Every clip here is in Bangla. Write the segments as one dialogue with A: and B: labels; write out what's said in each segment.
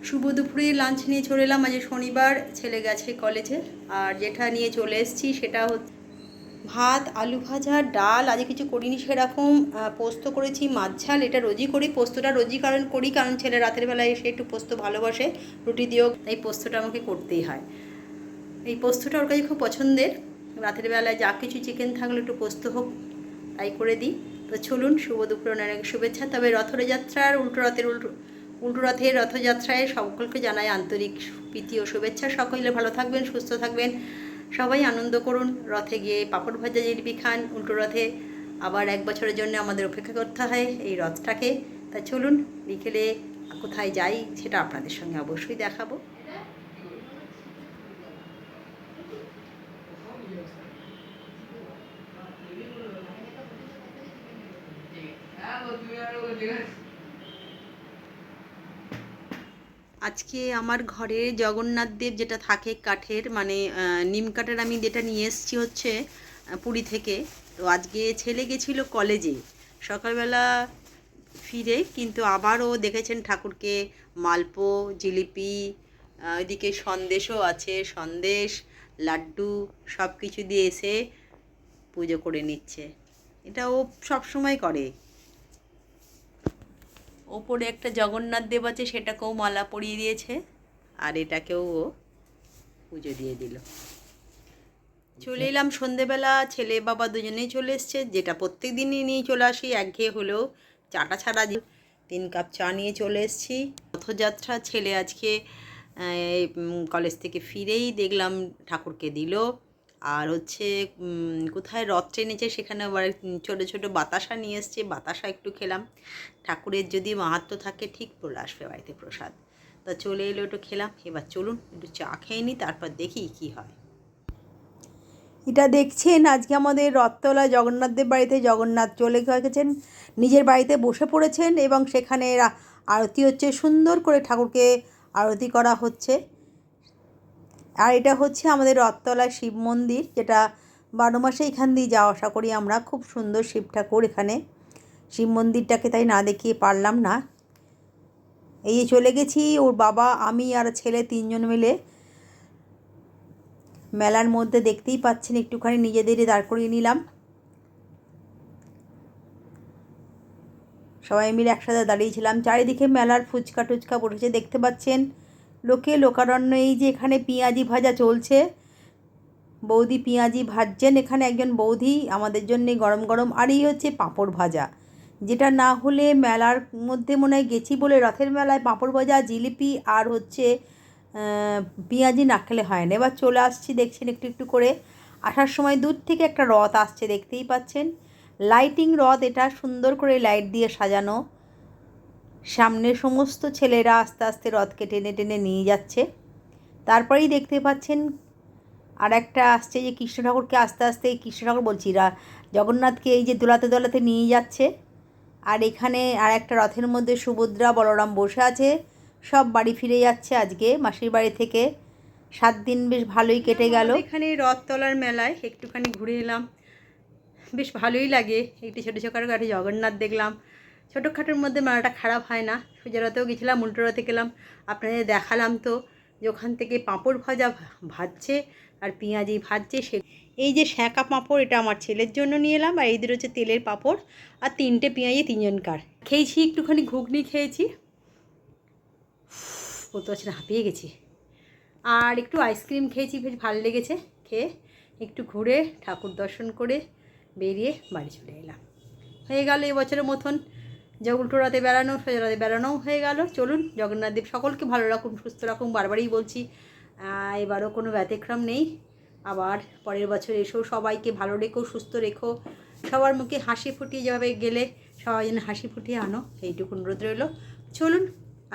A: শুভ দুপুরে লাঞ্চ নিয়ে চলে এলাম। আজ শনিবার, ছেলে গেছে কলেজে। আর যেটা নিয়ে চলে এসেছি সেটা হচ্ছে ভাত, আলু ভাজা, ডাল। আজ কিছু করিনি সেরকম। পোস্ত করেছি, মাছ ঝাল। এটা রোজই করি, পোস্তটা রোজই কারণ ছেলে রাতের বেলায় এসে একটু পোস্ত ভালোবাসে, রুটি দিয়েও, তাই পোস্তটা আমাকে করতেই হয়। এই পোস্তটা ওর কাছে খুব পছন্দের। রাতের বেলায় যা কিছু চিকেন থাকলে একটু পোস্ত হোক, তাই করে দিই। তো চলুন, শুভ দুপুর, অনেক শুভেচ্ছা। তবে রথযাত্রার উল্টো রথের রথযাত্রায় সকলকে জানাই আন্তরিক প্রীতি ও শুভেচ্ছা। সকলে ভালো থাকবেন, সুস্থ থাকবেন, সবাই আনন্দ করুন। রথে গিয়ে পাঁপড় ভাজা, জিলিপি খান। উল্টো রথে আবার 1 বছরের জন্য আমাদের অপেক্ষা করতে হয় এই রথটাকে। তা চলুন, বিকেলে কোথায় যাই সেটা আপনাদের সঙ্গে অবশ্যই দেখাবো। আজকে আমার ঘরে জগন্নাথ দেব যেটা থাকে কাঠের, মানে নিম কাঠের, আমি যেটা নিয়ে এসেছি হচ্ছে পুরী থেকে। তো আজকে ছেলে গেছিলো কলেজে সকালবেলা, ফিরে কিন্তু আবারও দেখেছেন ঠাকুরকে মালপো, জিলিপি, ওইদিকে সন্দেশও আছে, সন্দেশ, লাড্ডু সব কিছু দিয়ে এসে পুজো করে নিচ্ছে। এটা ও সবসময় করে। ওপরে একটা জগন্নাথ দেব আছে, সেটাকেও মালা পরিয়ে দিয়েছে, আর এটাকেও ও পুজো দিয়ে দিল। চলে এলাম সন্ধেবেলা, ছেলে বাবা দুজনেই চলে এসছে। যেটা প্রত্যেক দিনই নিয়ে চলে আসি, একঘেয়ে হলেও চাটা ছাড়া 3 কাপ চা নিয়ে চলে এসেছি। রথযাত্রা, ছেলে আজকে কলেজ থেকে ফিরেই দেখলাম ঠাকুরকে দিল। আর হচ্ছে কোথায় রথ টেনেছে সেখানে আবার ছোটো ছোটো বাতাসা নিয়ে এসছে, বাতাসা একটু খেলাম। ঠাকুরের যদি মাহাত্ম্য থাকে ঠিক পড়ে আসবে বাড়িতে প্রসাদ। তা চলে এলো, একটু খেলাম। এবার চলুন একটু চা খেয়ে নিই, তারপর দেখি কি হয়। এটা দেখছেন, আজকে আমাদের রথতলা জগন্নাথদেব বাড়িতে জগন্নাথ চলে গেছেন, নিজের বাড়িতে বসে পড়েছেন এবং সেখানে আরতি হচ্ছে, সুন্দর করে ঠাকুরকে আরতি করা হচ্ছে। আর এটা হচ্ছে আমাদের রথতলা শিব মন্দির, যেটা 12 মাসে এখান দিয়ে যাওয়া আসা করি আমরা। খুব সুন্দর শিব ঠাকুর এখানে। শিব মন্দিরটাকে তাই না দেখিয়ে পারলাম না। এই চলে গেছি, ওর বাবা, আমি আর ছেলে 3 জন মিলে মেলার মধ্যে। দেখতেই পাচ্ছেন, একটুখানি নিজেদেরই দাঁড় করিয়ে নিলাম, সবাই মিলে একসাথে দাঁড়িয়েছিলাম। চারিদিকে মেলার ফুচকা টুচকা বসেছে, দেখতে পাচ্ছেন, লোকে লোকারণ্য। এই যে এখানে পেঁয়াজি ভাজা চলছে, বৌদি পেঁয়াজি ভাজছেন এখানে, একজন বৌদি আমাদের জন্য গরম গরম। আর এই হচ্ছে পাঁপড় ভাজা, যেটা না হলে মেলার মধ্যে মনে হয় গেছি বলে, রথের মেলায় পাঁপড় ভাজা, জিলিপি আর হচ্ছে পেঁয়াজি না খেলে হয় না। এবার চলে আসছি, দেখছেন একটু একটু করে। আসার সময় দূর থেকে একটা রথ আসছে, দেখতেই পাচ্ছেন, লাইটিং রথ। এটা সুন্দর করে লাইট দিয়ে সাজানো। সামনে সমস্ত ছেলেরা আস্তে আস্তে রথকে টেনে টেনে নিয়ে যাচ্ছে। তারপরেই দেখতে পাচ্ছেন আর একটা আসছে, যে কৃষ্ণ ঠাকুরকে আস্তে আস্তে, কৃষ্ণ ঠাকুর বলছি, জগন্নাথকে এই যে দোলাতে দোলাতে নিয়ে যাচ্ছে। আর এখানে আর একটা রথের মধ্যে সুভদ্রা বলরাম বসে আছে। সব বাড়ি ফিরে যাচ্ছে আজকে মাসির বাড়ি থেকে। 7 দিন বেশ ভালোই কেটে গেল। এখানে রথতলার মেলায় একটুখানি ঘুরে এলাম, বেশ ভালোই লাগে। একটু ছোটো ছোটো জগন্নাথ দেখলাম। ছোটোখাটোর মধ্যে মেলাটা খারাপ হয় না। সোজা রথেও গেছিলাম, উল্টো রথে গেলাম, আপনাদের দেখালাম তো যে ওখান থেকে পাঁপড় ভাজা ভাজছে আর পেঁয়াজি ভাজছে। এই যে শ্যাঁকা পাঁপড়, এটা আমার ছেলের জন্য নিয়ে এলাম। আর এইদের হচ্ছে তেলের পাঁপড়, আর 3টে পেঁয়াজি 3জনকার। খেয়েছি, একটুখানি ঘুগনি খেয়েছি, বলতে পারছি না, হাঁপিয়ে গেছি। আর একটু আইসক্রিম খেয়েছি, বেশ ভালো লেগেছে। খেয়ে একটু ঘুরে ঠাকুর দর্শন করে বেরিয়ে বাড়ি চলে এলাম। হয়ে গেল এবছরের মতন উল্টো রাতে বেড়ানো, সোজা রাতে বেড়ানোও হয়ে গেল। চলুন, জগন্নাথ দেব সকলকে ভালো রাখুন, সুস্থ রাখুন, বারবারই বলছি। এবারও কোনো ব্যতিক্রম নেই। আবার পরের বছর এসো, সবাইকে ভালো রেখো, সুস্থ রেখো, সবার মুখে হাসি ফুটিয়ে যেভাবে গেলে সবাই যেন হাসি ফুটিয়ে আনো, এইটুকু অনুরোধ রইল। চলুন,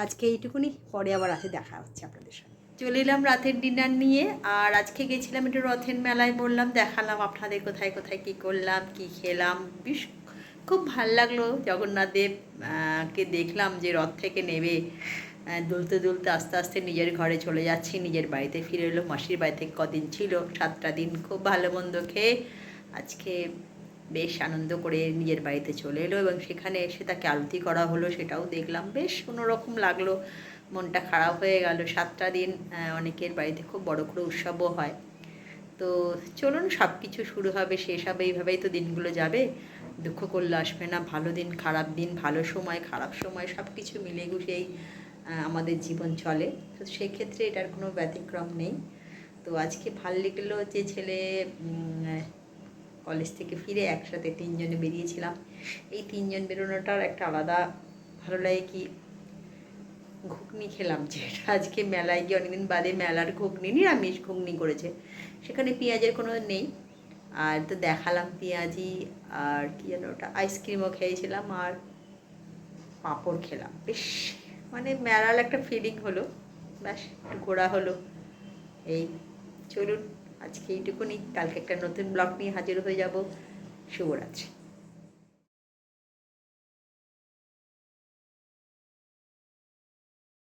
A: আজকে এইটুকুনি, পরে আবার রাতে দেখা হচ্ছে আপনাদের সাথে। চলে এলাম রাতের ডিনার নিয়ে। আর আজকে গেছিলাম একটু রথের মেলায়, বললাম, দেখালাম আপনাদের কোথায় কোথায় কী করলাম, কী খেলাম। বেশ খুব ভাল লাগলো। জগন্নাথ দেব কে দেখলাম যে রথ থেকে নেবে, দুলতে দুলতে আস্তে আস্তে নিজের ঘরে চলে যাচ্ছি, নিজের বাড়িতে ফিরে এলো। মাসির বাড়ি থেকে কদিন ছিল, 7টা দিন খুব ভালো মন্দ খেয়ে আজকে বেশ আনন্দ করে নিজের বাড়িতে চলে এলো। এবং সেখানে এসে তাকে আরতি করা হলো, সেটাও দেখলাম, বেশ অন্যরকম লাগলো। মনটা খারাপ হয়ে গেল। 7টা দিন অনেকের বাড়িতে খুব বড় করে উৎসবও হয়। তো চলুন, সব কিছু শুরু হবে, শেষ হবে, এইভাবেই তো দিনগুলো যাবে। দুঃখ করলে আসবে না। ভালো দিন, খারাপ দিন, ভালো সময়, খারাপ সময়, সব কিছু মিলে গুছিয়েই আমাদের জীবন চলে। তো সেক্ষেত্রে এটার কোনো ব্যতিক্রম নেই। তো আজকে ভাল লাগলো যে ছেলে কলেজ থেকে ফিরে একসাথে 3জনে বেরিয়েছিলাম। এই 3জন বেরোনোটার একটা আলাদা ভালো লাগে। কি ঘুগনি খেলাম, যেটা আজকে মেলায় গিয়ে অনেকদিন বাদে মেলার ঘুগনি, নিরামিষ ঘুগনি করেছে, সেখানে পেঁয়াজের কোনো নেই। আর তো দেখালাম পেঁয়াজি, আর কি যেন ওটা আইসক্রিমও খেয়েছিলাম, আর পাঁপড় খেলাম। বেশ মানে মেলার একটা ফিলিং হলো, ব্যাস একটু ঘোরা হলো। এই চলুন, আজকে এইটুকুনি। কালকে একটা নতুন ব্লগ নিয়ে হাজির হয়ে যাব। শুভরাত্রি।